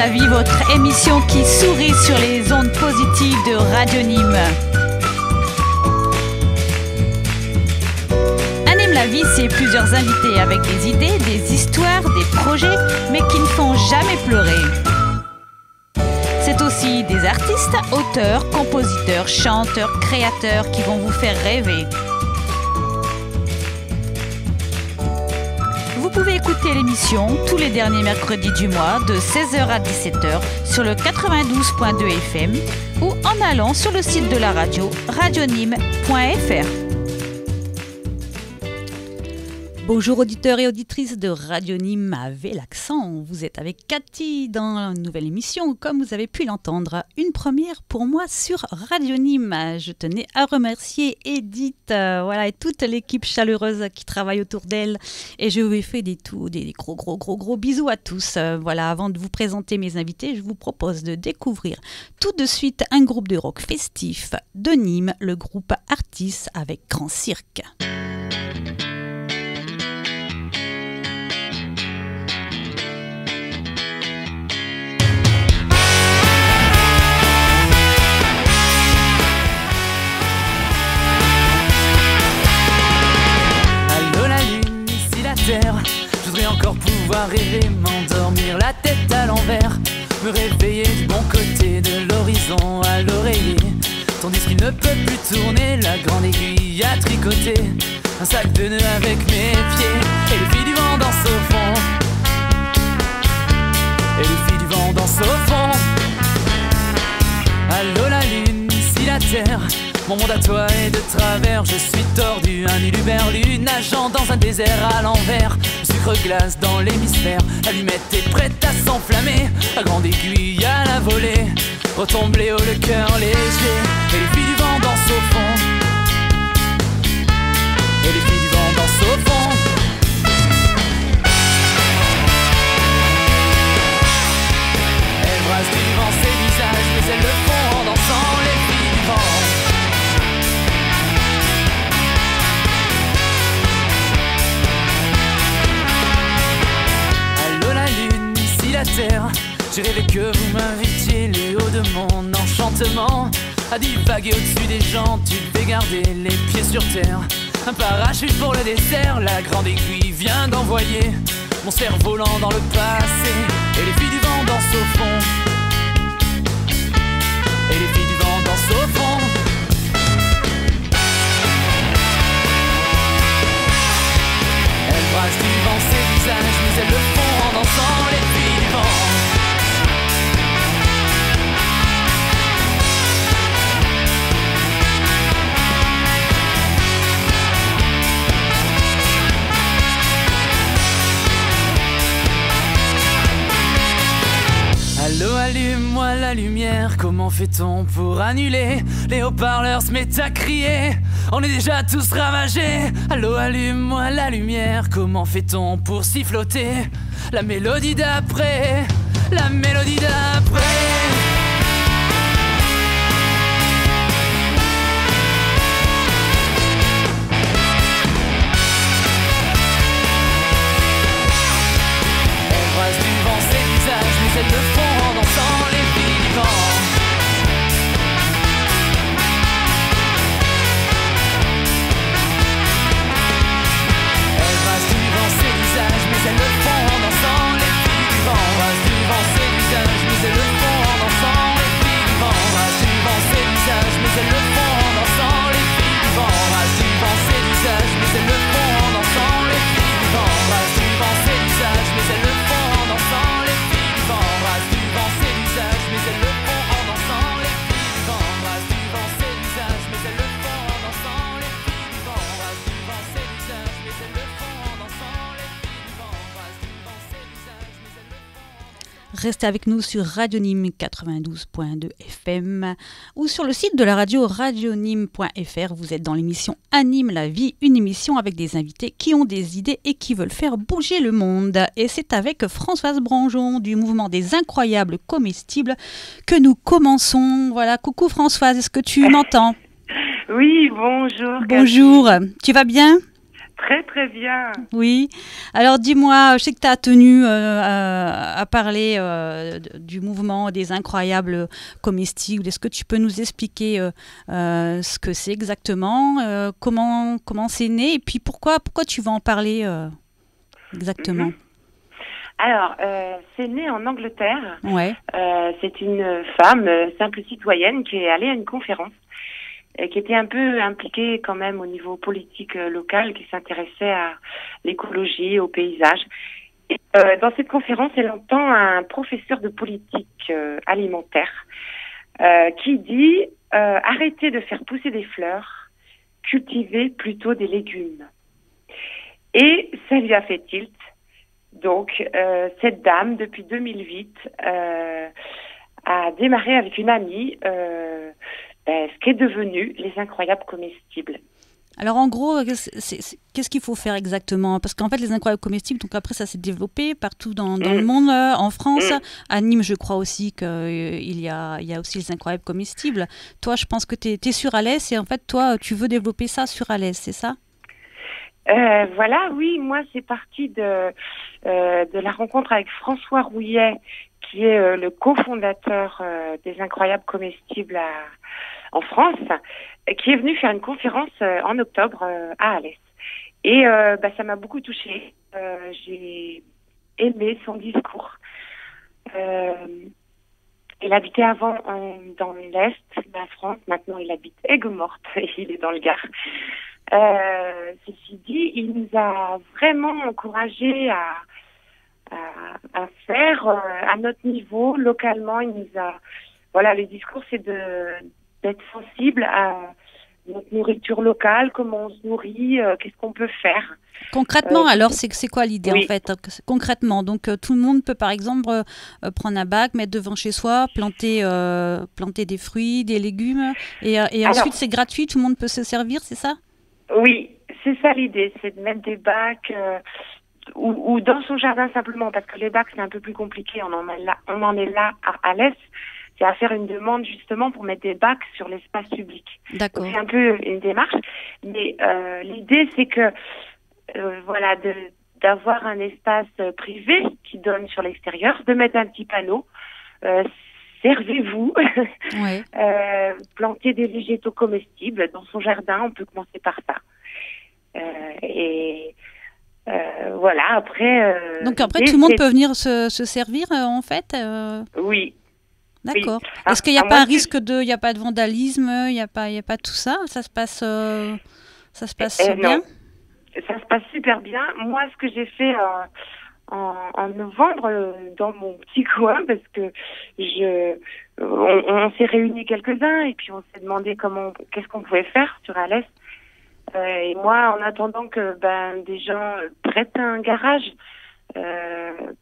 la vie, votre émission qui sourit sur les ondes positives de Radio Nîmes. Anime la vie, c'est plusieurs invités avec des idées, des histoires, des projets, mais qui ne font jamais pleurer. C'est aussi des artistes, auteurs, compositeurs, chanteurs, créateurs qui vont vous faire rêver. Vous pouvez écouter l'émission tous les derniers mercredis du mois de 16h à 17h sur le 92.2 FM ou en allant sur le site de la radio radionime.fr. Bonjour auditeurs et auditrices de Radio Nîmes avec l'accent. Vous êtes avec Cathy dans une nouvelle émission, comme vous avez pu l'entendre. Une première pour moi sur Radio Nîmes. Je tenais à remercier Edith et toute l'équipe chaleureuse qui travaille autour d'elle. Et je vous fais des gros bisous à tous. Avant de vous présenter mes invités, je vous propose de découvrir tout de suite un groupe de rock festif de Nîmes, le groupe Artis avec Grand Cirque. Je voudrais encore pouvoir rêver, m'endormir la tête à l'envers, me réveiller du bon côté de l'horizon à l'oreiller, tandis qu'il ne peut plus tourner, la grande aiguille à tricoter, un sac de nœuds avec mes pieds, et les filles du vent dansent au fond, et les filles du vent dansent au fond. Allô la lune, ici la terre, mon monde à toi est de travers, je suis tordu, un uluberlu nageant dans un désert à l'envers. Sucre glace dans l'hémisphère, l'allumette est prête à s'enflammer. La grande aiguille à la volée, retombe Léo le cœur léger. Et les filles du vent dansent au fond, et les filles du vent dansent au fond. Elles brassent du vent ses visages, mais elles le font en dansant, les filles du vent. Terre. J'ai rêvé que vous m'invitiez, les hauts de mon enchantement, à divaguer au-dessus des gens, tu devais garder les pieds sur terre. Un parachute pour le dessert, la grande aiguille vient d'envoyer mon cerf-volant dans le passé. Et les filles du vent dansent au fond, et les filles du vent dansent au fond. Elles brassent du vent ses visages, mais elles le font en dansant, les filles du vent. Allô, allume-moi la lumière, comment fait-on pour annuler? Les haut-parleurs se mettent à crier, on est déjà tous ravagés. Allô, allume-moi la lumière, comment fait-on pour s'y flotter? La mélodie d'après, la mélodie d'après. Elles brassent du vent ses visages, mais elles le font en dansant, les filles du vent. Elles brassent du vent ses visages, mais elles le font en dansant, les filles du vent. Brassent du vent ses visages, mais elles le font en dansant, les filles du vent. Brassent du vent ses visages, mais elles le font en dansant, les filles du vent. Brassent du vent ses visages, mais elles le font en dansant, les filles du vent. Brassent du vent ses visages, mais elles le font en dansant, les filles du vent. Brassent du vent ses visages, mais elles le font en dansant, les filles du vent. Brassent du vent ses visages, mais elles le font en dansant, les filles du vent. Brassent du vent ses visages, mais elles le font en dansant, les filles du vent. Brassent du vent ses visages, mais elles le font. Restez avec nous sur Radio Nîmes 92.2 FM ou sur le site de la radio radionime.fr. Vous êtes dans l'émission Anime la vie, une émission avec des invités qui ont des idées et qui veulent faire bouger le monde. Et c'est avec Françoise Branjon du mouvement des incroyables comestibles que nous commençons. Voilà, coucou Françoise, est-ce que tu m'entends? Oui, bonjour. Bonjour, tu vas bien? Très très bien. Oui. Alors dis-moi, je sais que tu as tenu à parler du mouvement des incroyables comestibles. Est-ce que tu peux nous expliquer ce que c'est exactement, comment c'est né et puis pourquoi tu vas en parler exactement? Mhm. Alors, c'est né en Angleterre. Ouais. C'est une femme, simple citoyenne, qui est allée à une conférence, qui était un peu impliquée quand même au niveau politique local, qui s'intéressait à l'écologie, au paysage. Et, dans cette conférence, elle entend un professeur de politique alimentaire qui dit arrêtez de faire pousser des fleurs, cultivez plutôt des légumes. Et ça lui a fait tilt. Donc, cette dame, depuis 2008, a démarré avec une amie ce qui est devenu les incroyables comestibles. Alors en gros, qu'est-ce qu'il faut faire exactement? Parce qu'en fait, les incroyables comestibles, donc après ça s'est développé partout dans le monde, en France, à Nîmes, je crois aussi qu'il y a aussi les incroyables comestibles. Toi, je pense que tu es sur Alès et en fait, toi, tu veux développer ça sur Alès, c'est ça? Voilà, oui, moi c'est parti de la rencontre avec François Rouillet, qui est le cofondateur des incroyables comestibles en France, qui est venu faire une conférence en octobre à Alès. Et ça m'a beaucoup touchée. J'ai aimé son discours. Il habitait avant dans l'Est de la France, maintenant il habite Aigues-Mortes et il est dans le Gard. Ceci dit, il nous a vraiment encouragés à faire à notre niveau, localement. Il nous a, voilà, le discours, c'est d'être sensible à notre nourriture locale, comment on se nourrit, qu'est-ce qu'on peut faire. Concrètement, alors, c'est quoi l'idée oui. en fait? Concrètement, donc tout le monde peut par exemple prendre un bac, mettre devant chez soi, planter des fruits, des légumes, et alors, ensuite c'est gratuit, tout le monde peut se servir, c'est ça? Oui, c'est ça l'idée, c'est de mettre des bacs ou dans son jardin simplement, parce que les bacs c'est un peu plus compliqué, on en est là à Alès. C'est à faire une demande justement pour mettre des bacs sur l'espace public. D'accord. Donc, c'est un peu une démarche, mais l'idée c'est que voilà, d'avoir un espace privé qui donne sur l'extérieur, de mettre un petit panneau, servez-vous, ouais. planter des végétaux comestibles dans son jardin, on peut commencer par ça. Voilà, après... Donc après, tout le monde peut venir se servir, en fait Oui. D'accord. Oui. Est-ce qu'il n'y a pas un risque il n'y a pas de vandalisme, il n'y a pas tout ça? Ça se passe bien? Non. Ça se passe super bien. Moi, ce que j'ai fait en novembre dans mon petit coin, parce que on s'est réunis quelques-uns et puis on s'est demandé qu'est-ce qu'on pouvait faire sur Alès. Et moi, en attendant que des gens prêtent un garage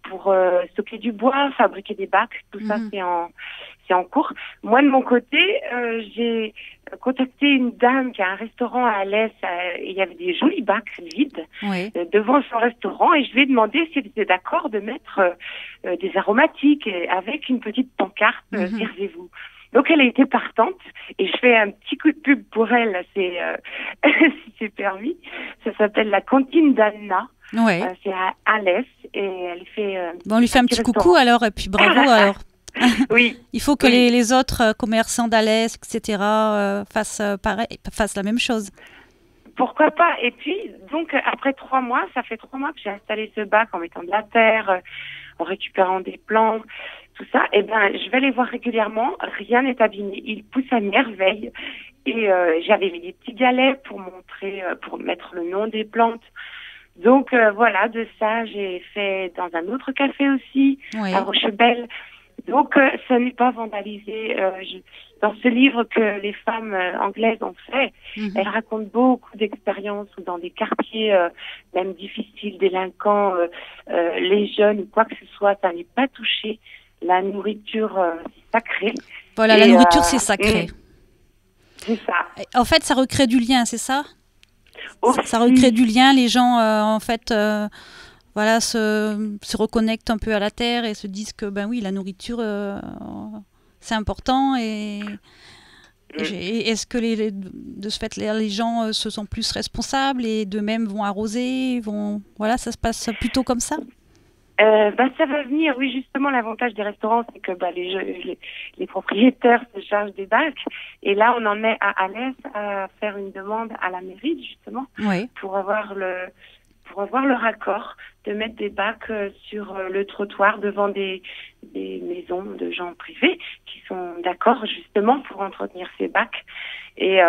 pour stocker du bois, fabriquer des bacs, tout ça c'est en cours. Moi de mon côté, j'ai contacté une dame qui a un restaurant à Alès et il y avait des jolis bacs vides devant son restaurant et je lui ai demandé si elle était d'accord de mettre des aromatiques avec une petite pancarte servez-vous. Donc elle a été partante et je fais un petit coup de pub pour elle, si c'est permis. Ça s'appelle la cantine d'Anna. Ouais. C'est à Alès et elle fait. Bon, on lui fait un petit coucou alors et puis bravo alors. Oui. Il faut que les autres commerçants d'Alès, etc. fassent la même chose. Pourquoi pas? Et puis donc après 3 mois, ça fait 3 mois que j'ai installé ce bac en mettant de la terre, en récupérant des plantes, tout ça. Et je vais les voir régulièrement. Rien n'est abîmé. Ils poussent à merveille. Et j'avais mis des petits galets pour montrer, pour mettre le nom des plantes. Donc voilà, de ça, j'ai fait dans un autre café aussi, à Rochebelle. Donc ça n'est pas vandalisé. Dans ce livre que les femmes anglaises ont fait, elles racontent beaucoup d'expériences où dans des quartiers même difficiles, délinquants, les jeunes ou quoi que ce soit, ça n'est pas touché. La nourriture, c'est sacré. Voilà, la nourriture, c'est sacré. C'est ça. En fait, ça recrée du lien, c'est ça? Ça recrée du lien, les gens en fait voilà, se reconnectent un peu à la terre et se disent que oui, la nourriture c'est important et Et est-ce que de ce fait, les gens se sentent plus responsables et d'eux-mêmes vont arroser, voilà, ça se passe plutôt comme ça? Ça va venir, oui, justement, l'avantage des restaurants, c'est que les propriétaires se chargent des bacs. Et là, on en est à Alès à faire une demande à la mairie, justement, Oui. pour avoir leur accord de mettre des bacs sur le trottoir devant des maisons de gens privés qui sont d'accord, justement, pour entretenir ces bacs. Et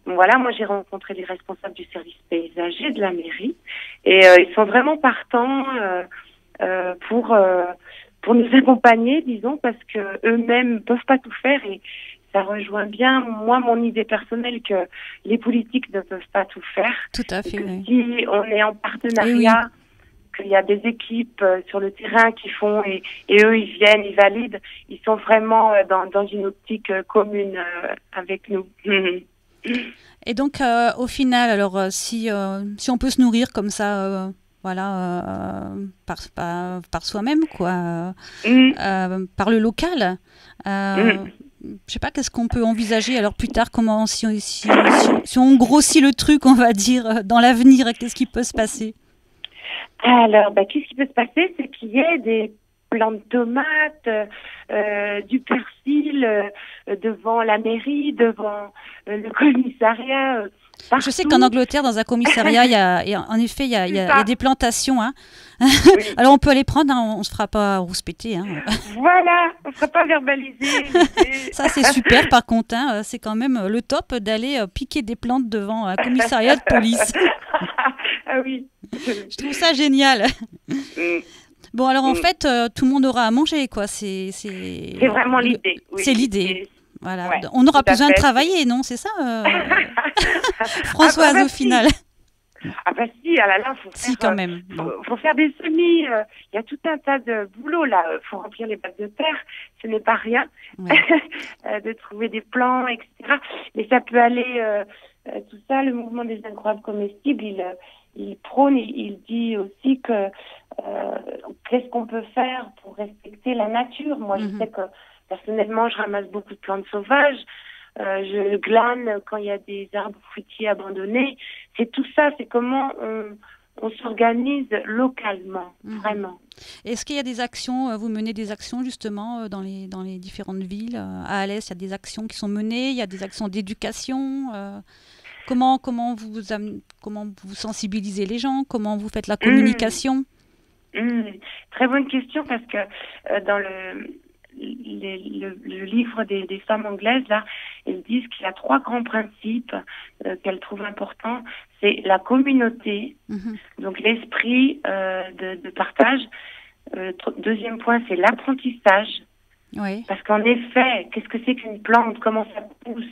voilà, moi, j'ai rencontré les responsables du service paysager de la mairie. Et ils sont vraiment partants pour nous accompagner, disons, parce que eux-mêmes peuvent pas tout faire et ça rejoint bien moi mon idée personnelle que les politiques ne peuvent pas tout faire. Tout à fait. Oui. Si on est en partenariat, qu'il y a des équipes sur le terrain qui font et eux ils viennent, ils valident, ils sont vraiment dans une optique commune avec nous. Et donc au final, alors si on peut se nourrir comme ça. Voilà, par soi-même, quoi, par le local. Je sais pas, qu'est-ce qu'on peut envisager alors plus tard, comment si on grossit le truc, on va dire, dans l'avenir, qu'est-ce qui peut se passer? Alors, qu'est-ce qui peut se passer, c'est qu'il y ait des plants de tomates, du persil devant la mairie, devant le commissariat. Partout. Je sais qu'en Angleterre, dans un commissariat, il y a des plantations. Hein. Oui. Alors, on peut aller prendre, hein, on ne se fera pas rouspéter. Hein. Voilà, on ne sera pas verbaliser. Ça, c'est super, par contre. Hein, c'est quand même le top d'aller piquer des plantes devant un commissariat de police. Ah oui. Je trouve ça génial. Bon, alors, en fait, tout le monde aura à manger, quoi. C'est vraiment l'idée. Oui. C'est l'idée. Voilà. Ouais, on aura besoin de travailler, non? C'est ça, Françoise, au final. Ah si, ah là, quand même. Faut faire des semis. Il y a tout un tas de boulot là. Faut remplir les bacs de terre. Ce n'est pas rien. Ouais. De trouver des plants, etc. Mais ça peut aller. Tout ça, le mouvement des incroyables comestibles, il prône, il dit aussi que qu'est-ce qu'on peut faire pour respecter la nature. Moi, je sais que personnellement, je ramasse beaucoup de plantes sauvages. Je glane quand il y a des arbres fruitiers abandonnés. C'est tout ça, c'est comment on s'organise localement, vraiment. Est-ce qu'il y a des actions, vous menez des actions justement dans les différentes villes? À Alès, il y a des actions qui sont menées, il y a des actions d'éducation. Comment vous sensibilisez les gens? Comment vous faites la communication? Très bonne question, parce que dans le livre des femmes anglaises, là, elles disent qu'il y a 3 grands principes qu'elles trouvent importants. C'est la communauté, donc l'esprit de partage. Deuxième point, c'est l'apprentissage. Oui. Parce qu'en effet, qu'est-ce que c'est qu'une plante? Comment ça pousse?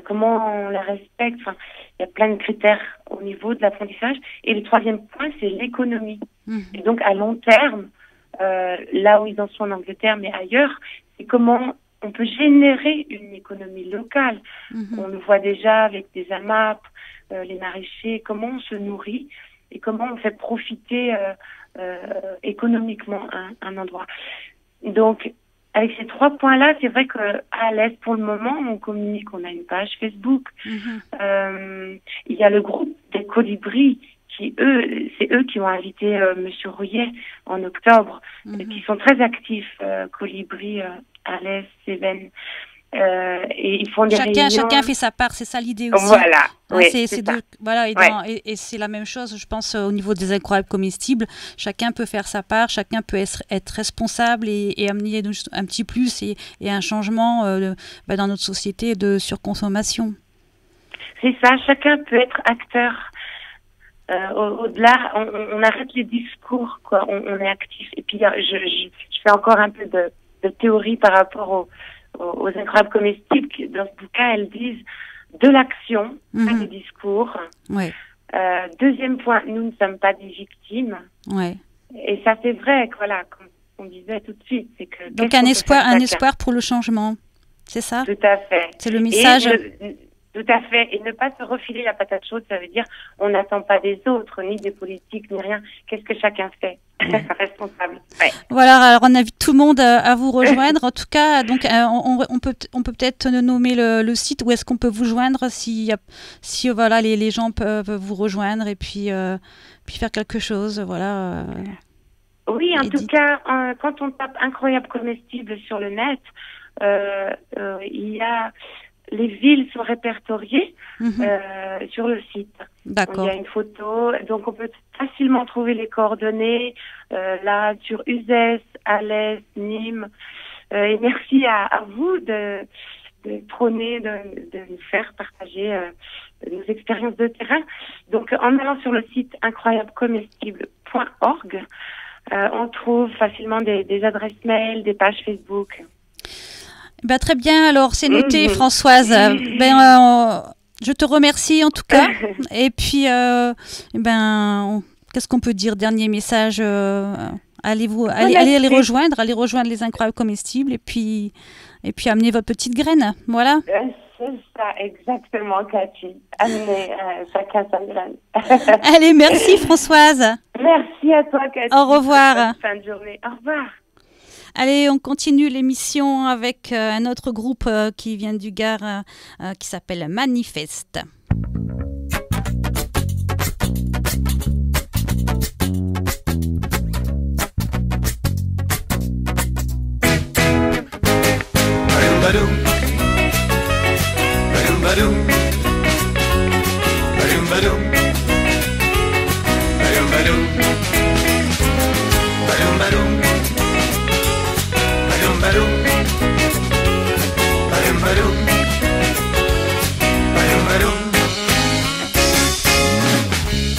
Comment on la respecte? Enfin, il y a plein de critères au niveau de l'apprentissage. Et le 3e point, c'est l'économie. Et donc, à long terme, là où ils en sont en Angleterre, mais ailleurs, c'est comment on peut générer une économie locale. On le voit déjà avec des AMAP, les maraîchers, comment on se nourrit et comment on fait profiter économiquement un endroit. Donc, avec ces 3 points-là, c'est vrai qu'à Alès, pour le moment, on communique, on a une page Facebook. Il y a le groupe des colibris c'est eux qui ont invité Monsieur Rouillet en octobre, qui sont très actifs, Colibri, Alès, Cévennes. Et ils font des réunions. Chacun fait sa part, c'est ça l'idée aussi. Voilà. Oui, voilà, et c'est la même chose, je pense, au niveau des incroyables comestibles. Chacun peut faire sa part, chacun peut être responsable et amener un petit plus et un changement dans notre société de surconsommation. C'est ça, chacun peut être acteur. Au-delà, on arrête les discours, quoi. On est actif. Et puis, je fais encore un peu de théorie par rapport aux incroyables comestibles. Dans ce bouquin, elles disent de l'action, pas des discours. Ouais. Deuxième point, nous ne sommes pas des victimes. Ouais. Et ça, c'est vrai, voilà, comme on disait tout de suite. C'est que donc un espoir pour le changement, c'est ça? Tout à fait. C'est le message. Et Tout à fait. Et ne pas se refiler la patate chaude, ça veut dire on n'attend pas des autres, ni des politiques, ni rien. Qu'est-ce que chacun fait? Responsable. Ouais. Voilà, alors on invite tout le monde à vous rejoindre. En tout cas, donc on peut peut-être nommer le site où est-ce qu'on peut vous joindre si voilà les gens peuvent vous rejoindre et puis faire quelque chose. Voilà. Oui, en tout cas, quand on tape incroyable comestible sur le net, il y a les villes sont répertoriées sur le site. D'accord. Il y a une photo, donc on peut facilement trouver les coordonnées là sur Uzès, Alès, Nîmes. Et merci à vous de prôner, de nous faire partager nos expériences de terrain. Donc en allant sur le site incroyablecomestible.org, on trouve facilement des adresses mail, des pages Facebook. Ben, très bien, alors c'est noté Françoise. Je te remercie en tout cas. Et puis, qu'est-ce qu'on peut dire? Dernier message, allez les rejoindre, allez rejoindre les incroyables comestibles et puis amenez votre petite graine. Voilà. C'est ça, exactement, Cathy. Amenez chacun sa graine. Allez, merci Françoise. Merci à toi, Cathy. Au revoir. Bonne fin de journée. Au revoir. Allez, on continue l'émission avec un autre groupe qui vient du Gard qui s'appelle Manifeste.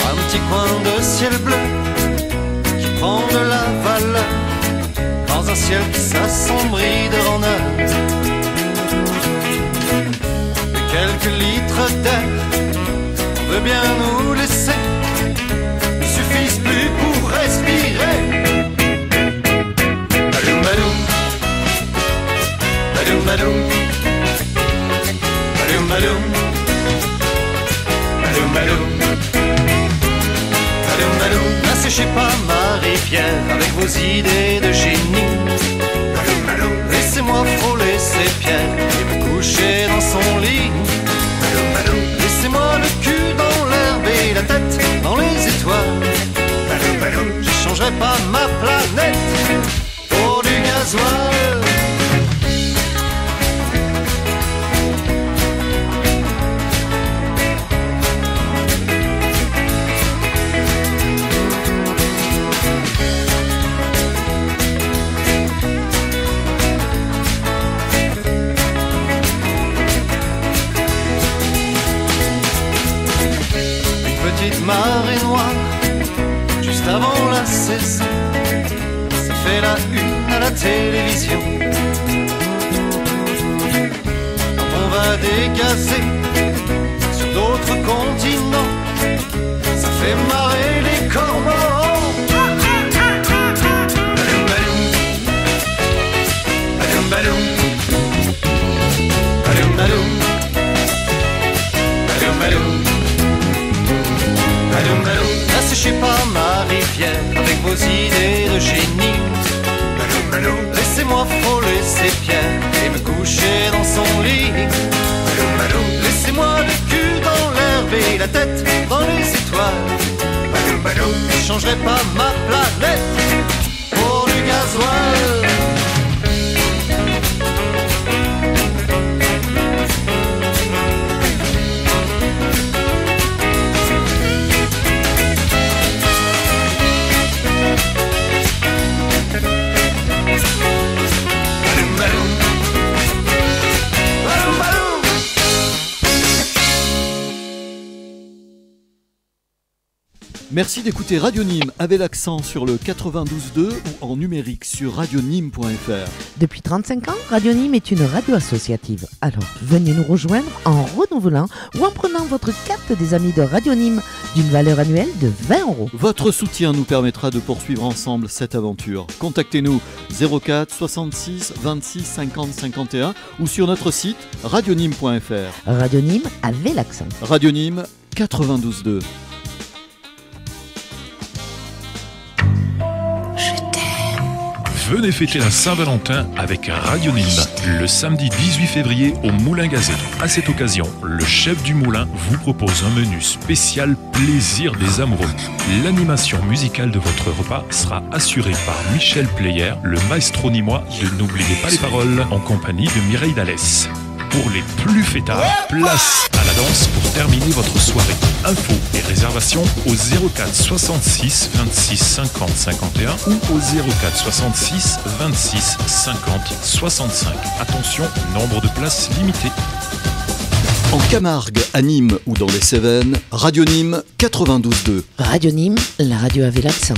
Un petit coin de ciel bleu qui prend de la valeur dans un ciel qui s'assombrit devant heure. Et quelques litres d'air on veut bien nous laisser ne suffisent plus pour respirer. Badoum badoum, badoum badoum, badoum badoum, badoum badoum. N'asséchez pas ma rivière avec vos idées de génie. Laissez-moi frôler ces pierres et me coucher dans son lit. Laissez-moi le cul dans l'herbe et la tête dans les étoiles. Je changerai pas ma planète pour du gasoil. Marée noire, juste avant la saison, ça fait la une à la télévision. Quand on va dégazer sur d'autres continents, ça fait marrer les cormorans. Badoum badoum, badoum badoum, badoum badoum, badoum badoum. N'asséchez pas ma rivière avec vos idées de génie. Laissez-moi frôler ces pierres et me coucher dans son lit. Laissez-moi le cul dans l'herbe et la tête dans les étoiles. Je changerai pas ma planète pour du gasoil. Merci d'écouter Radio Nîmes avec l'accent sur le 92.2 ou en numérique sur radionîmes.fr. Depuis 35 ans, Radio Nîmes est une radio associative. Alors, venez nous rejoindre en renouvelant ou en prenant votre carte des amis de Radio Nîmes d'une valeur annuelle de 20 €. Votre soutien nous permettra de poursuivre ensemble cette aventure. Contactez-nous 04 66 26 50 51 ou sur notre site radionîmes.fr. Radio Nîmes avec l'accent. Radio Nîmes 92.2. Venez fêter la Saint-Valentin avec Radio Nîmes le samedi 18 février au Moulin Gazé. À cette occasion, le chef du moulin vous propose un menu spécial plaisir des amoureux. L'animation musicale de votre repas sera assurée par Michel Player, le maestro nîmois de N'oubliez pas les paroles, en compagnie de Mireille Dallès. Pour les plus fêtards, place à la danse pour terminer votre soirée. Infos et réservations au 04 66 26 50 51 ou au 04 66 26 50 65. Attention, nombre de places limitées. En Camargue, à Nîmes ou dans les Cévennes, Radio Nîmes 92.2. Radio Nîmes, la radio avec l'accent.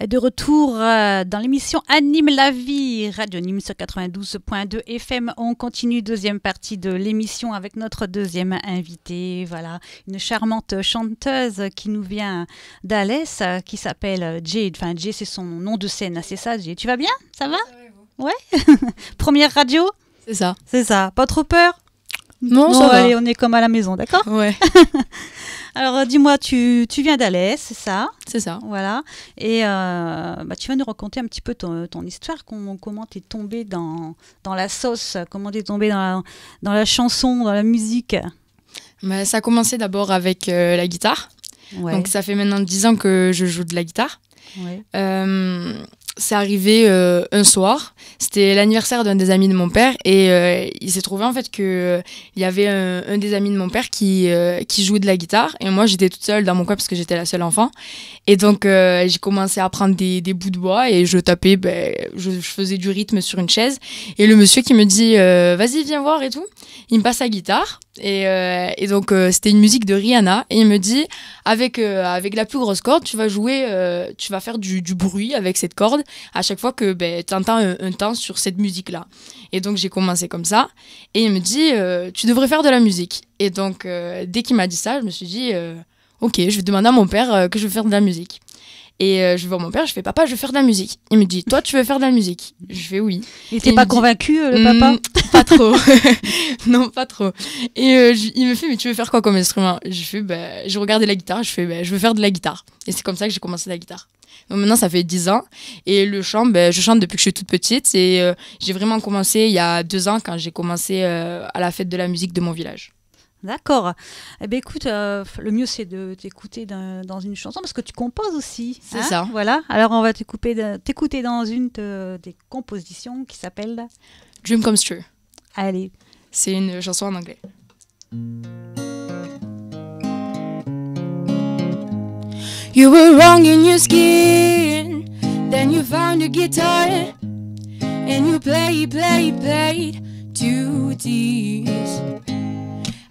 De retour dans l'émission Anime la vie, Radio Nîmes sur 92.2 FM. On continue deuxième partie de l'émission avec notre deuxième invitée. Voilà, une charmante chanteuse qui nous vient d'Alès, qui s'appelle Jay. Enfin, Jay, c'est son nom de scène, c'est ça, Jay. Tu vas bien? Ça va? Ouais. Première radio? C'est ça. C'est ça. Pas trop peur? Non, ça allez, va. on est comme à la maison, d'accord? Ouais. Alors, dis-moi, tu viens d'Alès, c'est ça? C'est ça. Voilà. Et tu vas nous raconter un petit peu ton histoire, comment tu es tombé dans la sauce, comment tu es tombé dans la chanson, dans la musique. Ça a commencé d'abord avec la guitare. Ouais. Donc, ça fait maintenant 10 ans que je joue de la guitare. Ouais. C'est arrivé un soir, c'était l'anniversaire d'un des amis de mon père et il s'est trouvé en fait qu'il y avait un des amis de mon père qui jouait de la guitare et moi j'étais toute seule dans mon coin parce que j'étais la seule enfant et donc j'ai commencé à prendre des bouts de bois et je tapais, je faisais du rythme sur une chaise et le monsieur qui me dit vas-y viens voir et tout, il me passe la guitare et donc c'était une musique de Rihanna et il me dit avec la plus grosse corde tu vas jouer, tu vas faire du bruit avec cette corde à chaque fois que tu entends un temps sur cette musique-là. Et donc, j'ai commencé comme ça. Et il me dit, tu devrais faire de la musique. Et donc, dès qu'il m'a dit ça, je me suis dit, ok, je vais demander à mon père que je veux faire de la musique. Et je vais voir mon père, je fais, papa, je veux faire de la musique. Il me dit, toi, tu veux faire de la musique? Je fais oui. Il n'était pas convaincu, le papa? Pas trop. Non, pas trop. Et il me fait, mais tu veux faire quoi comme instrument? Je fais, je regardais la guitare, je fais, je veux faire de la guitare. Et c'est comme ça que j'ai commencé la guitare. Donc maintenant, ça fait 10 ans. Et le chant, je chante depuis que je suis toute petite. Et j'ai vraiment commencé il y a 2 ans quand j'ai commencé à la fête de la musique de mon village. D'accord. Eh bien, écoute, le mieux, c'est de t'écouter dans une chanson parce que tu composes aussi. C'est ça. Voilà. Alors, on va t'écouter dans une des compositions qui s'appelle Dream Comes True. Allez. C'est une chanson en anglais. You were wrong in your skin, then you found a guitar, and you played to tears.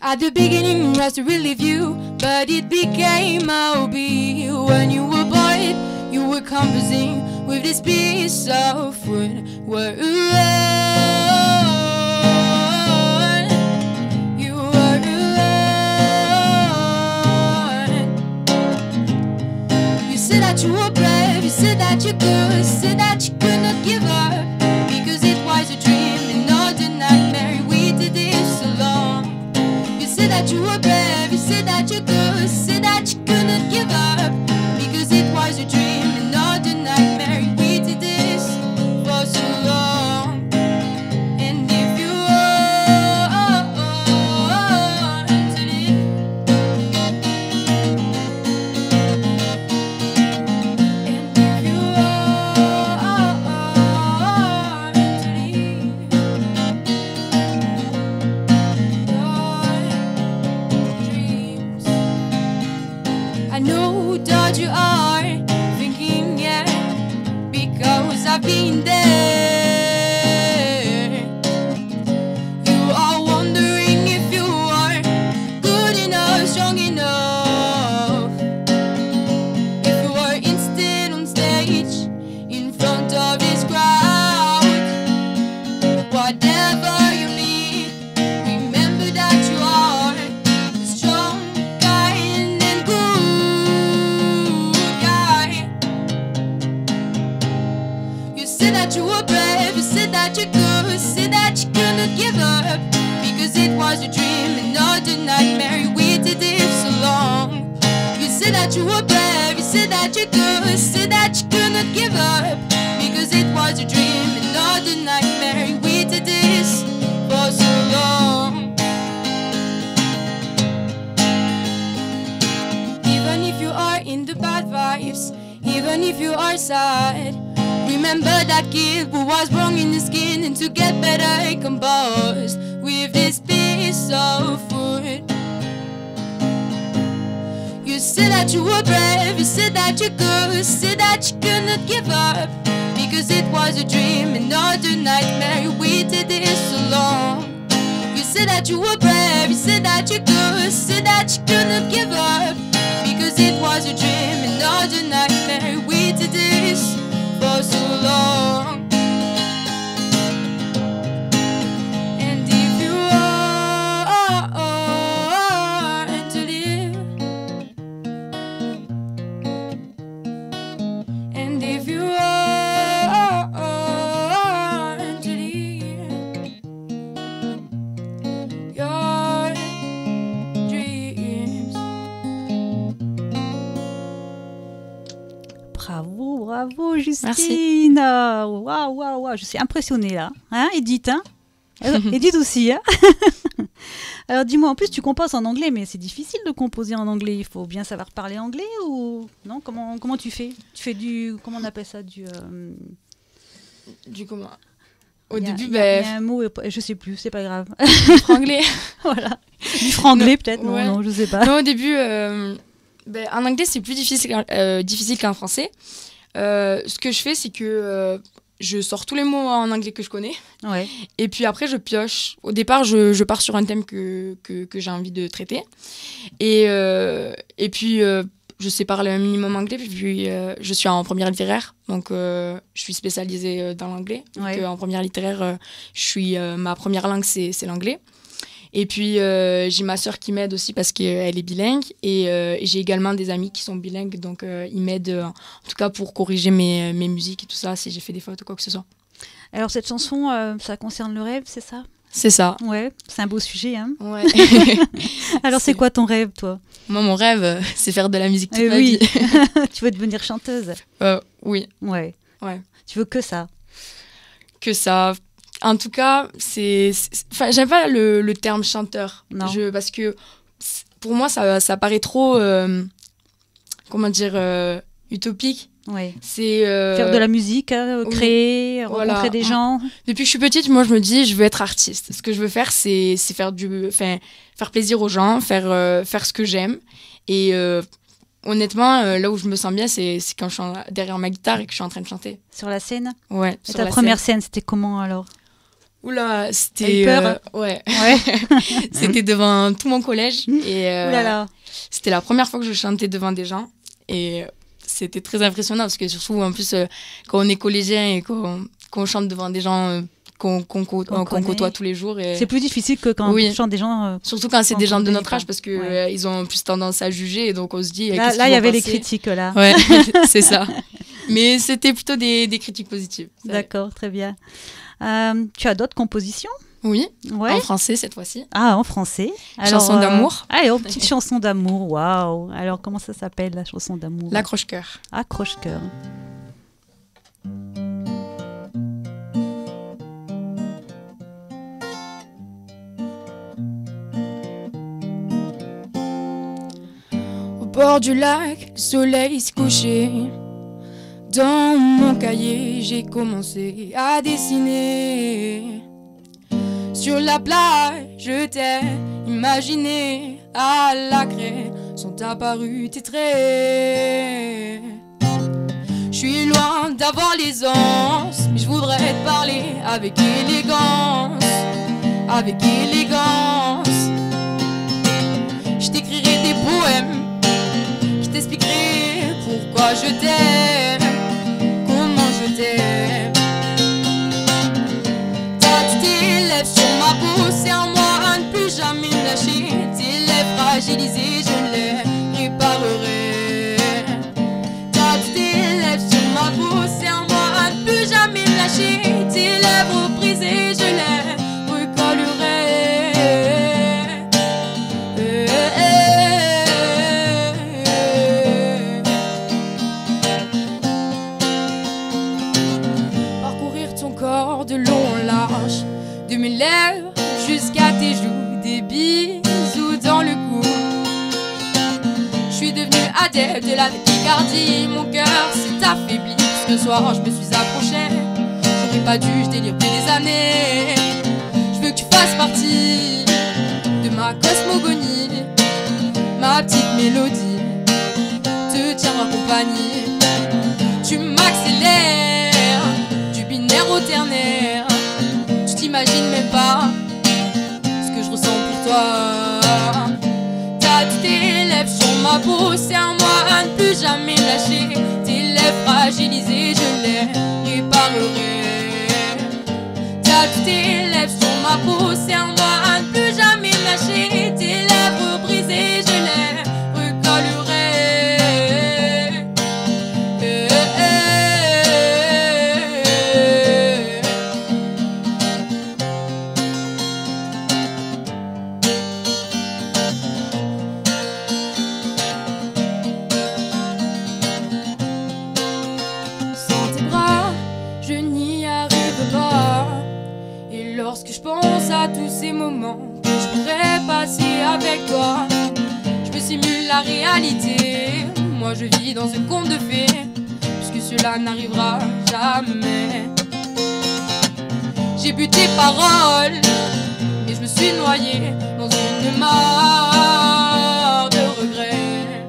At the beginning it was to relieve you, but it became a hobby. When you were bored, you were composing with this piece of wood. Were alone. You were alone. You said that you were brave, you said that you could, said that you could not give up, because it was a dream and not a nightmare. We did this alone. You said that you were brave, you said that you could, said that you could not give up, because it was a dream and not a nightmare. We did this for so long. And if you want to live, and if you want to live, dreams. I know that you are thinking, yeah, because I've been there. You are wondering if you are good enough, strong enough. was a dream and not a nightmare. You waited it so long. You said that you were brave, you said that you could, said that you could not give up. Because it was a dream and not a nightmare. You waited this for so long. Even if you are in the bad vibes, even if you are sad, remember that kid who was wrong in his skin, and to get better composed with this piece of food. You said that you were brave, you said that you could, said that you could not give up. Because it was a dream and not a nightmare. You waited this so long. You said that you were brave, you said that you could, said that you could not give up. Because it was a dream and not a nightmare. You waited this for so long. And if you are to live, and if you are to live your dreams. Bravo, bravo Justine. Waouh, waouh, waouh, je suis impressionnée là. Hein, Edith, hein Edith aussi, hein. Alors dis-moi, en plus tu composes en anglais, mais c'est difficile de composer en anglais. Il faut bien savoir parler anglais ou non? Comment tu fais? Tu fais du, comment on appelle ça, du comment? Au y a- début, il y a un mot, je sais plus, c'est pas grave. franglais. Voilà, du franglais peut-être. Non, Ouais. non, je sais pas. Non, au début, en anglais, c'est plus difficile qu'en français. Ce que je fais, c'est que je sors tous les mots en anglais que je connais. Ouais. Et puis après, je pioche. Au départ, je pars sur un thème que j'ai envie de traiter. Et puis, je sais parler un minimum anglais. Puis, je suis en première littéraire. Donc, je suis spécialisée dans l'anglais. Ouais. Donc, en première littéraire, ma première langue, c'est l'anglais. Et puis, j'ai ma sœur qui m'aide aussi parce qu'elle est bilingue. Et j'ai également des amis qui sont bilingues. Donc, ils m'aident, en tout cas, pour corriger mes musiques et tout ça, si j'ai fait des fautes ou quoi que ce soit. Alors cette chanson, ça concerne le rêve, c'est ça? C'est ça. Ouais, c'est un beau sujet, hein. Ouais. Alors c'est quoi ton rêve, toi? Moi, mon rêve, c'est faire de la musique toute ma Oui, vie. tu veux devenir chanteuse? Oui, Ouais. Ouais. Tu veux que ça? que ça. En tout cas, enfin, j'aime pas le terme chanteur. Non. Parce que pour moi, ça paraît trop, comment dire, utopique. Ouais. C'est Faire de la musique, hein, oui. créer, Voilà. rencontrer des gens. Depuis que je suis petite, moi, je me dis, je veux être artiste. Ce que je veux faire, c'est faire plaisir aux gens, faire ce que j'aime. Et honnêtement, là où je me sens bien, c'est quand je suis derrière ma guitare et que je suis en train de chanter. Sur la scène? Ouais. Et sur ta la première scène, c'était comment alors? Oula, T'as c'était eu peur ouais. Ouais. C'était devant tout mon collège et Ouh là là. c'était la première fois que je chantais devant des gens et c'était très impressionnant parce que surtout en plus quand on est collégien et qu'on chante devant des gens qu'on côtoie tous les jours et C'est plus difficile que quand Oui. on chante des gens. surtout quand c'est des gens de connaît notre pas. âge parce que Ouais. ils ont plus tendance à juger et donc on se dit Là, qu'est-ce il qu'ils y vont avait les penser. critiques là. Ouais, c'est ça. Mais c'était plutôt des critiques positives. D'accord, très bien. Tu as d'autres compositions? Oui, Ouais. en français cette fois-ci. Ah, en français. Chanson d'amour. Allez, oh, petite chanson d'amour. Waouh. Alors, comment ça s'appelle la chanson d'amour? L'accroche-cœur. Accroche-cœur. Au bord du lac, le soleil s'est couché. Dans mon cahier, j'ai commencé à dessiner. Sur la plage, je t'ai imaginé. À la craie, sont apparus tes traits. Je suis loin d'avoir l'aisance, mais je voudrais te parler avec élégance. Avec élégance. Je t'écrirai des poèmes. Je t'expliquerai pourquoi je t'aime, comment je t'aime. T'as tous tes lèvres sur ma peau, c'est en moi à ne plus jamais me lâcher. Tes lèvres fragilisées, je les réparerai. T'as tous tes lèvres sur ma peau, c'est en moi à ne plus jamais me lâcher. Tes lèvres brisées, je les recollerai. adepte de la tachycardie. Mon cœur s'est affaibli. Ce soir, je me suis approchée. J'aurais pas dû, je délire depuis des années. Je veux que tu fasses partie de ma cosmogonie. Ma petite mélodie te tiendra compagnie. Tu m'accélères du binaire au ternaire. Tu t'imagines même pas ce que je ressens pour toi. T'as tes lèvres sur ma peau, serre-moi à ne plus jamais me lâcher. Tes lèvres fragilisées, je les réparerai. T'as tes lèvres sur ma peau, serre-moi à ne plus jamais me lâcher. Tes lèvres brisées, je les recollerai. Sans tes bras, je n'y arrive pas. Et lorsque je pense à tous ces moments que je pourrais passer avec toi, je me simule la réalité. Moi je vis dans un conte de fées, puisque cela n'arrivera jamais. J'ai bu tes paroles, et je me suis noyée dans une mare de regrets.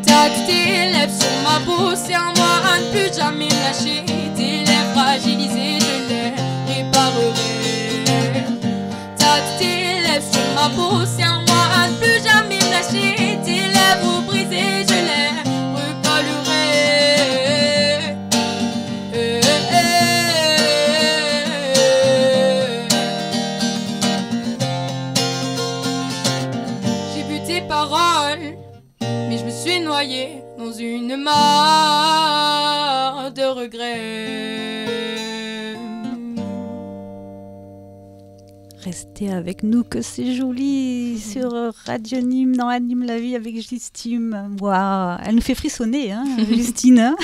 T'as tes lèvres sur ma peau, serre-moi à ne plus jamais me lâcher. Tes lèvres fragilisées, je les réparerai. T'as tes lèvres sur ma peau, serre-moi à ne plus jamais me lâcher. Tes lèvres brisées, je les recollerai. J'ai bu tes paroles, mais je me suis noyée dans une mare de regrets. Restez avec nous, que c'est joli sur Radio Nîmes, dans Anime la vie avec Justine. Waouh, elle nous fait frissonner, hein, Justine. Hein.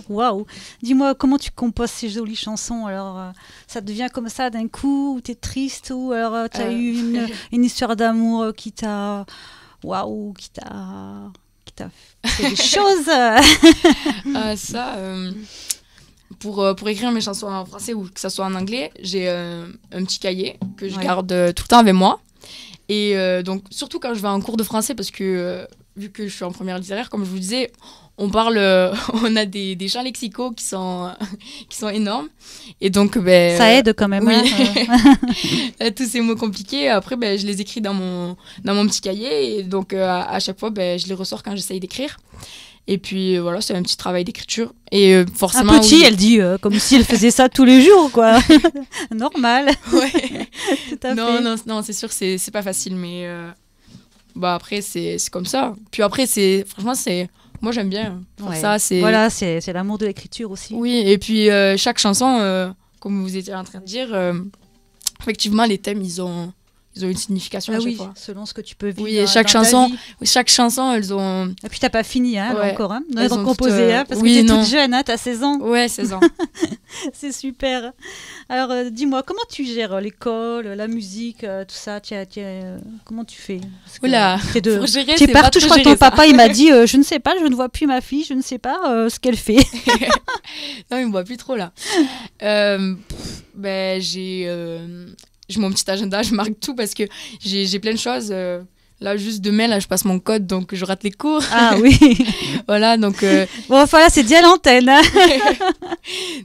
Waouh. Dis-moi, comment tu composes ces jolies chansons? Alors, ça devient comme ça d'un coup, ou t'es triste, ou alors t'as eu une histoire d'amour qui t'a... Waouh, qui t'a fait des choses. Pour écrire mes chansons en français ou que ça soit en anglais, j'ai un petit cahier que je garde tout le temps avec moi. Et donc, surtout quand je vais en cours de français, parce que vu que je suis en première littéraire, comme je vous disais, on a des champs lexicaux qui sont énormes. Et donc, ça aide quand même. Oui. Hein. Tous ces mots compliqués, après, je les écris dans mon petit cahier. Et donc, à chaque fois, je les ressors quand j'essaye d'écrire. Et puis, voilà, c'est un petit travail d'écriture. Et forcément... Un petit, elle dit, comme si elle faisait ça tous les jours, quoi. Normal. Ouais. Tout à fait. Non, c'est sûr, c'est pas facile, mais... après, c'est comme ça. Puis après, franchement, moi, j'aime bien faire ça. Voilà, c'est l'amour de l'écriture aussi. Oui, et puis chaque chanson, comme vous étiez en train de dire, effectivement, les thèmes, ils ont une signification à chaque fois. Selon ce que tu peux vivre. Oui, et chaque chanson, elles ont... Et puis, t'as pas fini, hein, là encore, hein, elles d'en ont composer, hein, parce que t'es toute jeune, hein, t'as 16 ans. Ouais, 16 ans. C'est super. Alors, dis-moi, comment tu gères l'école, la musique, tout ça comment tu fais? Oula, pour gérer, tu es partout, je crois que ton papa, il m'a dit, je ne sais pas, je ne vois plus ma fille, je ne sais pas ce qu'elle fait. Non, il me voit plus trop, là. J'ai mon petit agenda, je marque tout parce que j'ai plein de choses. Là, juste demain, là, je passe mon code, donc je rate les cours. Ah oui. Voilà, donc... Bon, voilà, c'est dit à l'antenne. Hein.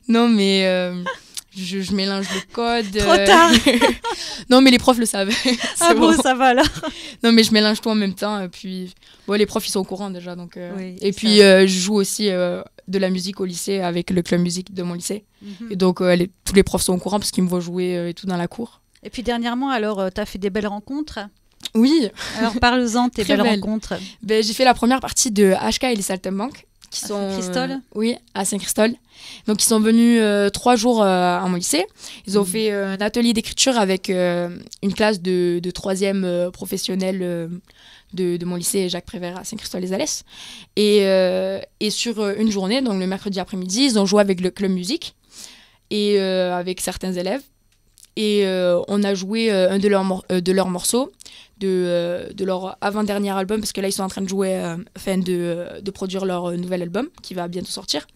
Non, mais je mélange le code. Trop tard. Non, mais les profs le savent. Ah bon, ça va alors. Non, mais je mélange tout en même temps. Et puis, les profs, ils sont au courant déjà. Donc, oui, et puis, je joue aussi de la musique au lycée avec le club musique de mon lycée. Et donc, tous les profs sont au courant parce qu'ils me voient jouer et tout dans la cour. Et puis dernièrement, alors, tu as fait des belles rencontres? Oui. Alors, parle-en, tes belles rencontres. J'ai fait la première partie de HK et les Saltimbanques. À Saint-Christol? Oui, à Saint-Christol. Donc, ils sont venus 3 jours à mon lycée. Ils ont fait un atelier d'écriture avec une classe de 3e professionnelle de mon lycée, Jacques Prévert, à Saint-Christol-les-Alès. Et sur une journée, donc le mercredi après-midi, ils ont joué avec le club musique et avec certains élèves. Et on a joué un de leurs morceaux de leur avant-dernier album, parce que là ils sont en train de jouer, de produire leur nouvel album qui va bientôt sortir.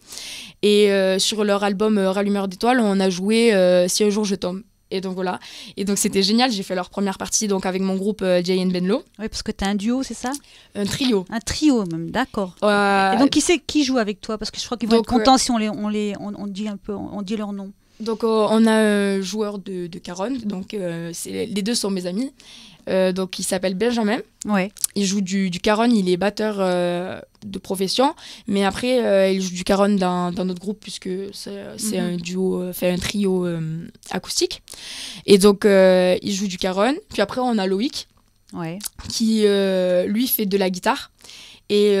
Et sur leur album Rallumeur d'étoiles, on a joué Si un jour je tombe. Et donc voilà. Et donc c'était génial, j'ai fait leur première partie donc avec mon groupe Jay and Benlo. Oui, parce que tu as un duo, c'est ça? Un trio. Un trio même, d'accord. Et donc qui joue avec toi? Parce que je crois qu'ils vont être contents si on dit un peu, on dit leur nom. Donc on a un joueur de caronne, donc les deux sont mes amis. Donc il s'appelle Benjamin. Ouais. Il joue du caronne, il est batteur de profession, mais après il joue du caronne dans notre groupe puisque c'est un duo, un trio acoustique. Et donc il joue du caronne. Puis après on a Loïc, qui lui fait de la guitare et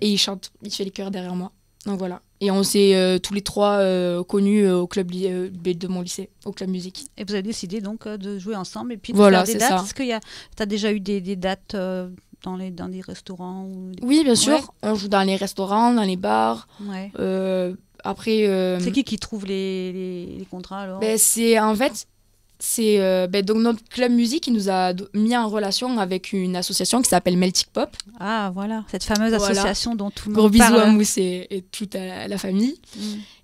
il chante, il fait les chœurs derrière moi. Donc voilà. Et on s'est tous les trois connus au club de mon lycée, au club musique. Et vous avez décidé donc de jouer ensemble et puis de voilà, faire des dates. Ça. Est-ce que tu as déjà eu des dates dans des restaurants ou... Oui, bien sûr. On joue dans les restaurants, dans les bars. Ouais. Après... C'est qui trouve les contrats alors? C'est donc notre club musique qui nous a mis en relation avec une association qui s'appelle Melting Pop. Ah voilà, cette fameuse association dont tout le monde parle. Gros bisous à Mousse et toute la famille,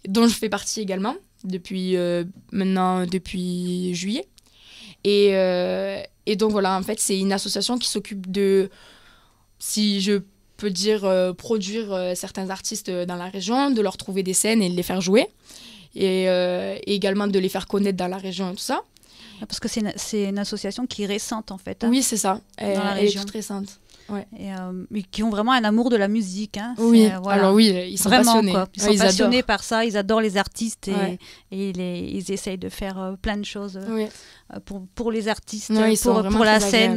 dont je fais partie également depuis juillet. Et donc voilà, en fait c'est une association qui s'occupe de, si je peux dire, produire certains artistes dans la région, de leur trouver des scènes et de les faire jouer. Et également de les faire connaître dans la région et tout ça. Parce que c'est une association qui est récente en fait. Hein, oui, c'est ça. Elle est toute récente. Ouais. Mais qui ont vraiment un amour de la musique. Hein. Oui, alors oui, ils sont vraiment, passionnés. Quoi. Ils sont passionnés par ça, ils adorent les artistes et ils essayent de faire plein de choses pour les artistes, pour la scène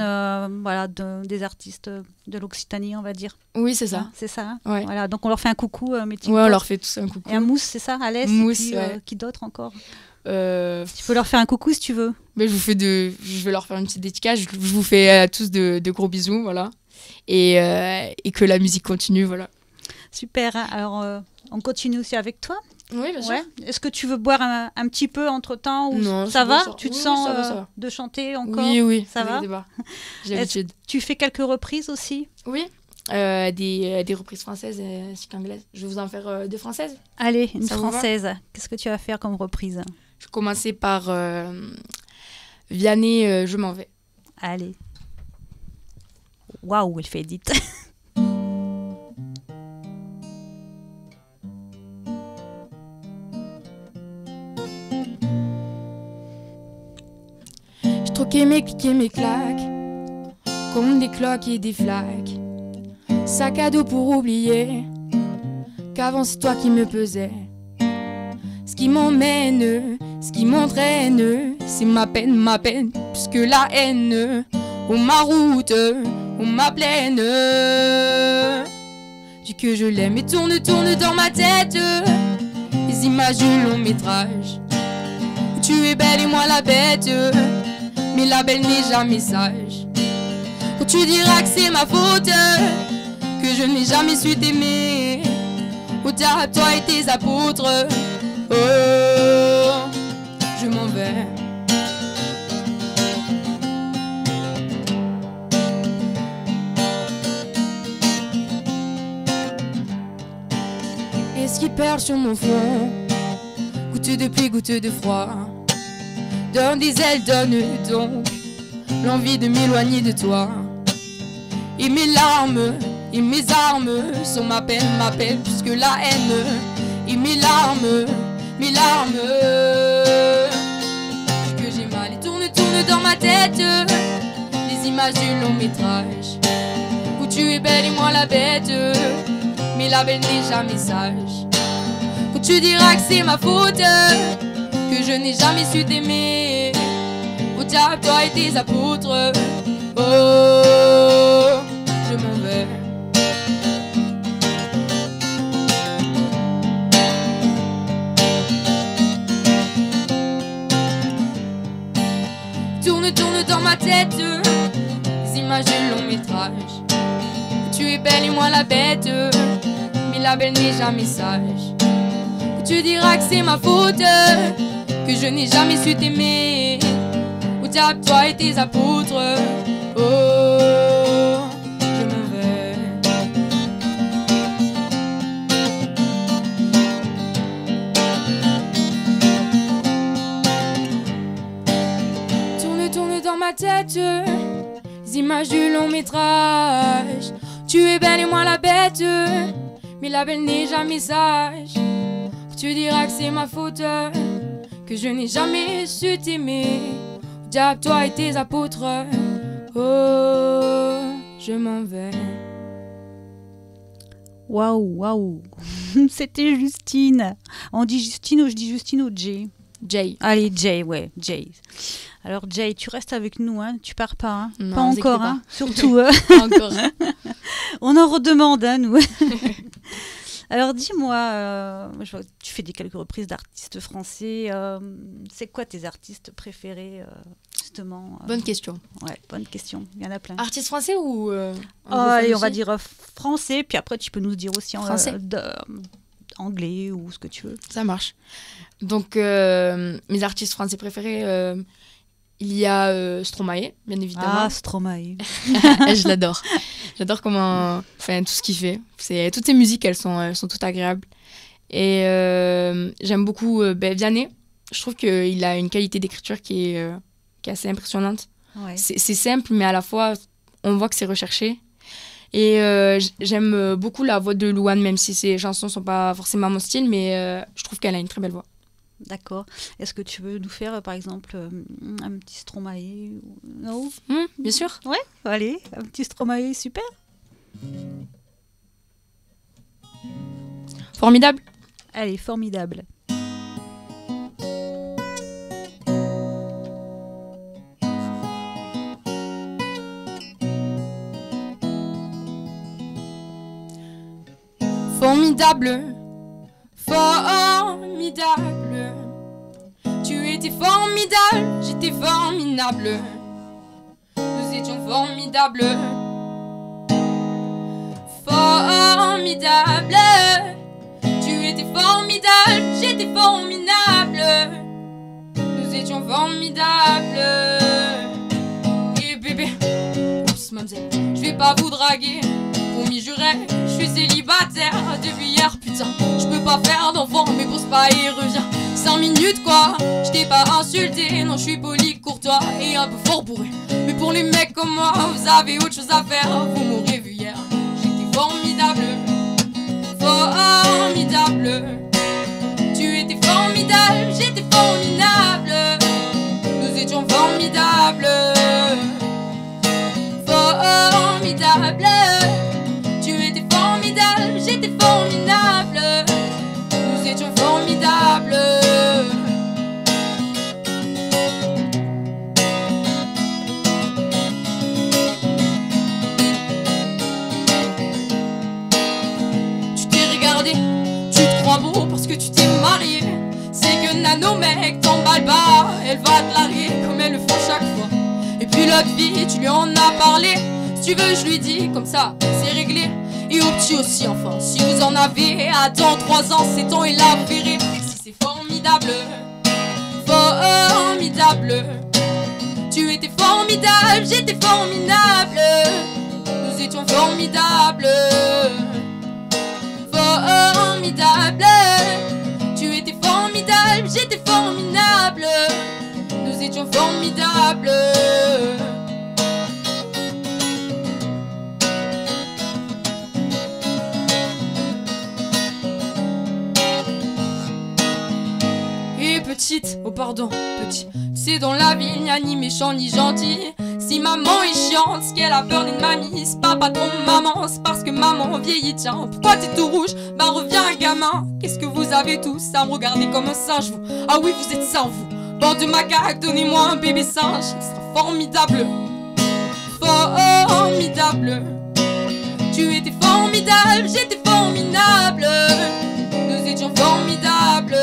des artistes de l'Occitanie, on va dire. Oui, c'est ça. Hein, c'est ça. Hein. Ouais. Voilà, donc on leur fait un coucou. On leur fait tous un coucou. Et un Mousse, c'est ça, Alès. Mousse, et puis, qui d'autre encore? Tu peux leur faire un coucou si tu veux. Mais je vais leur faire une petite dédicace. Je vous fais à tous de gros bisous, voilà. Et que la musique continue, voilà. Super. Hein. Alors, on continue aussi avec toi. Oui, bien sûr. Est-ce que tu veux boire un petit peu entre-temps ou non, ça va? Ça. Tu te oui, sens ça va. de chanter encore? Oui. Ça va? J'ai l'habitude. Tu fais quelques reprises aussi? Oui. Des reprises françaises ainsi qu'anglaises. Je vais vous en faire deux françaises. Allez, une française. Qu'est-ce que tu vas faire comme reprise? Je vais commencer par Vianney, Je m'en vais. Allez. Waouh, elle fait Edith. J'ai troqué mes clics et mes claques contre des cloques et des flaques. Sac à dos pour oublier qu'avant c'est toi qui me pesais. Ce qui m'emmène, ce qui m'entraîne, c'est ma peine, plus que la haine. Oh ma route, oh ma plaine. Dis que je l'aime et tourne dans ma tête les images du long métrage. Tu es belle et moi la bête, mais la belle n'est jamais sage. Quand tu diras que c'est ma faute, que je n'ai jamais su t'aimer, au diable toi et tes apôtres. Oh, je m'en vais. Et ce qui perle sur mon front, goutte de pluie, goutte de froid, donne des ailes, donne donc l'envie de m'éloigner de toi. Et mes larmes et mes armes sont ma peine, plus que la haine. Et mes larmes, que j'ai mal et tourne dans ma tête les images du long métrage où tu es belle et moi la bête, mais la belle n'est jamais sage. Quand tu diras que c'est ma faute, que je n'ai jamais su t'aimer, au diable toi et tes apôtres. Oh, je m'en vais. Tourne dans ma tête les images du long métrage. Tu es belle et moi la bête, mais la belle n'est jamais sage. Tu diras que c'est ma faute, que je n'ai jamais su t'aimer, au diable toi et tes apôtres. Oh, je m'en vais. Tourne, tourne dans ma tête, les images du long métrage. Tu es belle et moi la bête, mais la belle n'est jamais sage. Tu diras que c'est ma faute, que je n'ai jamais su t'aimer. Diable, toi et tes apôtres. Oh, je m'en vais. Waouh, waouh. C'était Justine. On dit Justine ou je dis Justine ou Jay? Jay. Allez, Jay, ouais, Jay. Alors, Jay, tu restes avec nous, hein? Tu pars pas, hein? Non, Pas vous encore, inquiétez hein? Surtout, Pas encore. on en redemande, hein, nous. Alors, dis-moi, je vois que tu fais quelques reprises d'artistes français. C'est quoi tes artistes préférés, justement Bonne question. Ouais, bonne question. Il y en a plein. Artiste français ou Allez, on va aussi dire français, puis après, tu peux nous dire aussi Français. anglais ou ce que tu veux. Ça marche. Donc, mes artistes français préférés, il y a Stromae, bien évidemment. Ah, Stromae. Je l'adore. J'adore comment, enfin, tout ce qu'il fait. Toutes ses musiques, elles sont toutes agréables. Et j'aime beaucoup Vianney. Je trouve qu'il a une qualité d'écriture qui est assez impressionnante. Ouais. C'est simple, mais à la fois, on voit que c'est recherché. Et j'aime beaucoup la voix de Louane, même si ses chansons ne sont pas forcément mon style, mais je trouve qu'elle a une très belle voix. D'accord. Est-ce que tu veux nous faire, par exemple, un petit Stromae Non Bien sûr. Ouais, allez, un petit Stromae, super. Formidable. Allez, formidable. Formidable, formidable. Tu étais formidable, j'étais formidable. Nous étions formidables. Formidable. Tu étais formidable, j'étais formidable. Nous étions formidables. Et bébé, oups, mademoiselle, je vais pas vous draguer. Promis, juré, je suis célibataire depuis hier, putain. Je peux pas faire d'enfant, mais pose pas et reviens. 5 minutes quoi, je t'ai pas insulté. Non, je suis poli, courtois et un peu fort bourré. Mais pour les mecs comme moi, vous avez autre chose à faire. Vous m'aurez vu hier, j'étais formidable. Formidable. Tu étais formidable, j'étais formidable. Nous étions formidables. Formidable. J'étais formidable, nous étions formidables. Tu t'es regardé, tu te crois beau parce que tu t'es marié. C'est que Nano mec t'emballe pas, elle va te larguer comme elles le font chaque fois. Et puis l'autre vie, tu lui en as parlé. Si tu veux, je lui dis comme ça, c'est réglé. Et au petit aussi, enfin, si vous en avez, attends 3 ans, 7 ans et là vous verrez si c'est formidable. Formidable. Tu étais formidable, j'étais formidable. Nous étions formidables. Formidable. Tu étais formidable, j'étais formidable. Nous étions formidables. Petite, oh pardon, petit. C'est dans la vie, y'a ni méchant ni gentil. Si maman est chiante, c'est qu'elle a peur d'une mamie. C'est pas patron maman, c'est parce que maman vieillit. Tiens, pourquoi t'es tout rouge? Bah reviens gamin. Qu'est-ce que vous avez tous à me regarder comme un singe vous? Ah oui, vous êtes sains vous. Bande de macaques, donnez-moi un bébé singe. Il sera formidable. Formidable. Tu étais formidable, j'étais formidable. Nous étions formidables.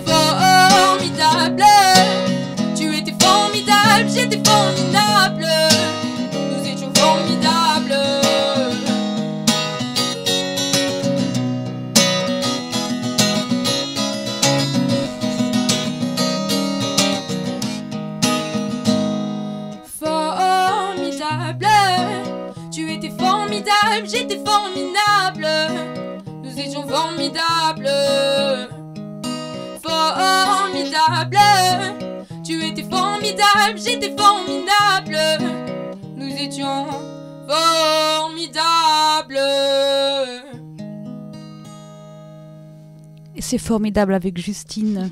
Formidable. Tu étais formidable, j'étais formidable. Nous étions formidables. formidable. Tu étais formidable, j'étais formidable. Nous étions formidables. Formidable. Tu étais formidable, j'étais formidable. Nous étions formidables. Et c'est formidable avec Justine.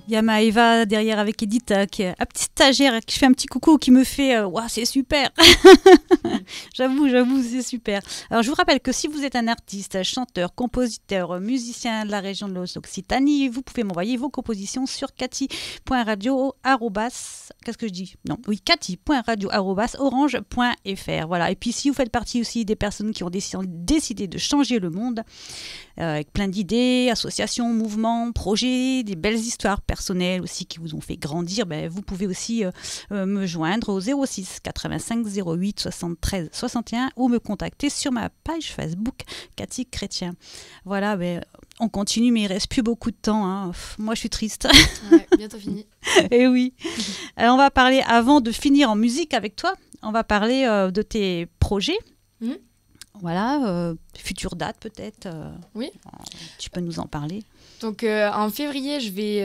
Il y a Maëva derrière avec Edith, qui est un petit stagiaire qui fait un petit coucou, qui me fait Waouh, c'est super. J'avoue, c'est super. Alors, je vous rappelle que si vous êtes un artiste, chanteur, compositeur, musicien de la région de l'Occitanie, vous pouvez m'envoyer vos compositions sur cathy.radio@, qu'est-ce que je dis ? Non, oui, cathy.radio@orange.fr. Voilà. Et puis, si vous faites partie aussi des personnes qui ont décidé de changer le monde, avec plein d'idées, associations, mouvements, projets, des belles histoires personnelles aussi qui vous ont fait grandir, vous pouvez aussi me joindre au 06 85 08 73 61 ou me contacter sur ma page Facebook Cathy Chrétien. Voilà, on continue, mais il ne reste plus beaucoup de temps. Hein. Moi, je suis triste. Ouais, bientôt fini. Et oui. Alors, on va parler, avant de finir en musique avec toi, on va parler de tes projets. Voilà, future date peut-être. Oui. Tu peux nous en parler. Donc en février, je vais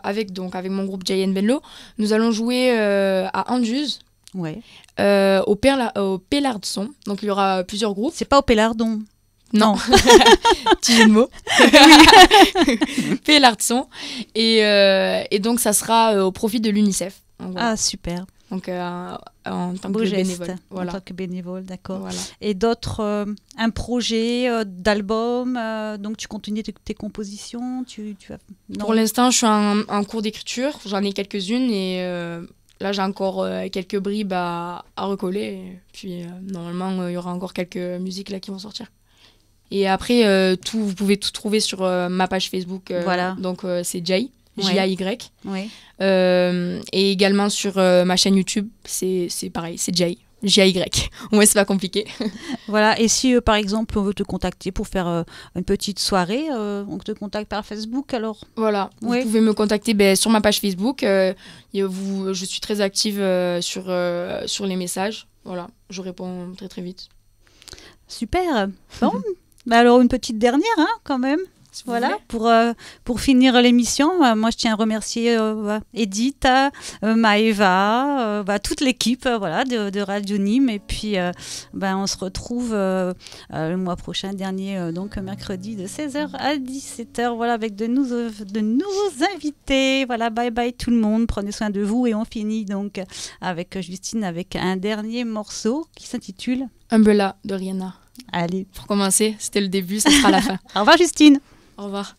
avec mon groupe Jayen Benlo, nous allons jouer à Anduze. Ouais. Au Pélardson. Donc il y aura plusieurs groupes. C'est pas au Pélardon. Non. Petit jeu de mots. Pélardson. Et donc ça sera au profit de l'UNICEF. Ah super. Donc en tant que bénévole. Voilà. En tant que bénévole, d'accord. Voilà. Et d'autres, un projet d'album, donc tu continues tes compositions Non. Pour l'instant, je suis en cours d'écriture, j'en ai quelques-unes et là j'ai encore quelques bribes à recoller. Et puis normalement, il y aura encore quelques musiques là qui vont sortir. Et après, vous pouvez tout trouver sur ma page Facebook. Voilà. Donc c'est Jay. J-A-Y. Oui. Et également sur ma chaîne YouTube, c'est pareil, c'est Jay. J-A-Y. Ouais, c'est pas compliqué. Voilà, et si par exemple on veut te contacter pour faire une petite soirée, on te contacte par Facebook alors ? Voilà, vous pouvez me contacter sur ma page Facebook. Je suis très active sur les messages. Voilà, je réponds très très vite. Super. Bon, alors une petite dernière quand même. Voilà, pour finir l'émission, moi je tiens à remercier Edith, Maëva, toute l'équipe de Radio Nîmes. Et puis on se retrouve le mois prochain, donc mercredi de 16h à 17h, voilà, avec de nouveaux invités. Voilà, bye bye tout le monde, prenez soin de vous. Et on finit donc avec Justine avec un dernier morceau qui s'intitule Umbrella de Rihanna. Allez. Pour commencer, c'était le début, ça sera la fin. Au revoir Justine. Au revoir.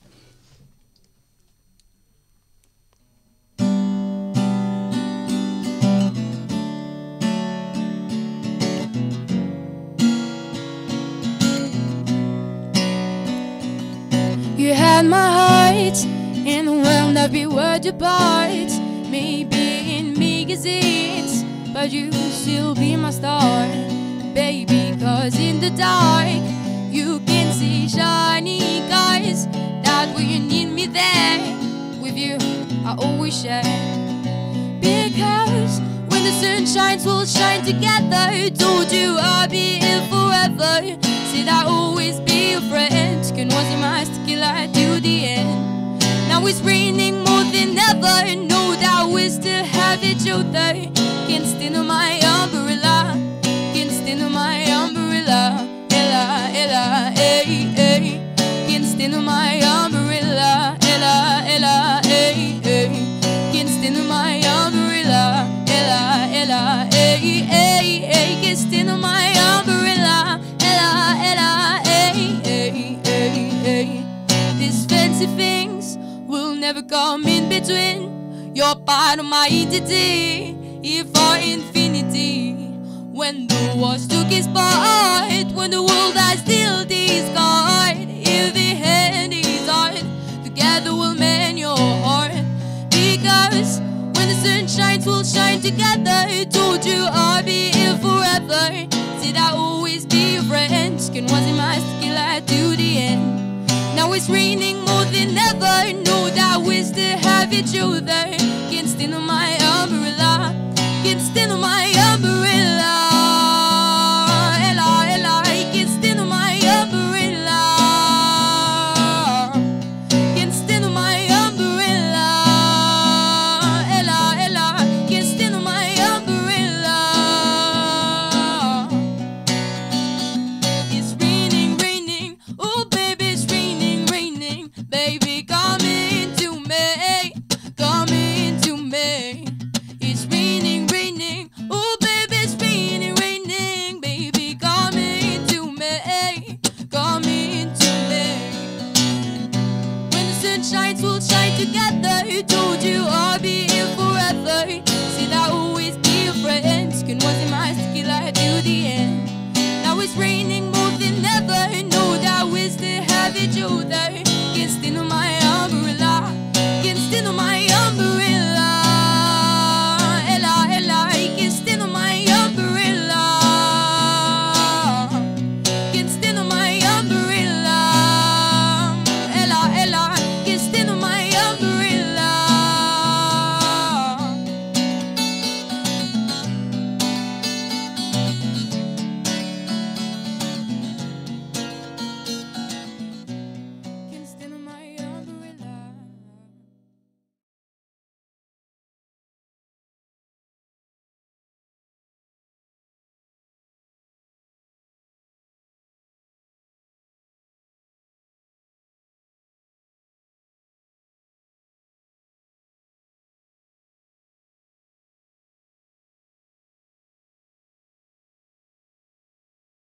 You had my heart, and the world not be worth apart. Maybe in magazines, but you still be my star, baby. 'Cause in the dark, you can see shiny guys. That way you need me there. With you, I always share. Because when the sun shines, we'll shine together. Told you I'll be here forever. Said I'll always be your friend. Can was my killer to the end. Now it's raining more than ever. Know that we still have each other. Can't stand on my umbrella. Can't stand on my umbrella. Ella, Ella, hey, hey. Can't stand on my umbrella. Ella, Ella, hey, hey. Can't stand on my umbrella. Ella, Ella, hey, hey, hey. Can't stand on my umbrella. Ella, Ella, hey, hey, hey, hey. These fancy things will never come in between. You're part of my entity, here for infinity. When the wars took its part, when the world has still discard, if the hand is hard, together we'll mend your heart. Because when the sun shines, we'll shine together. Told you I'll be here forever. Said I'll always be your friend. Can was in my killer to the end. Now it's raining more than ever. Know that we still have each other. Can't stand on my umbrella. Can't stand on my umbrella.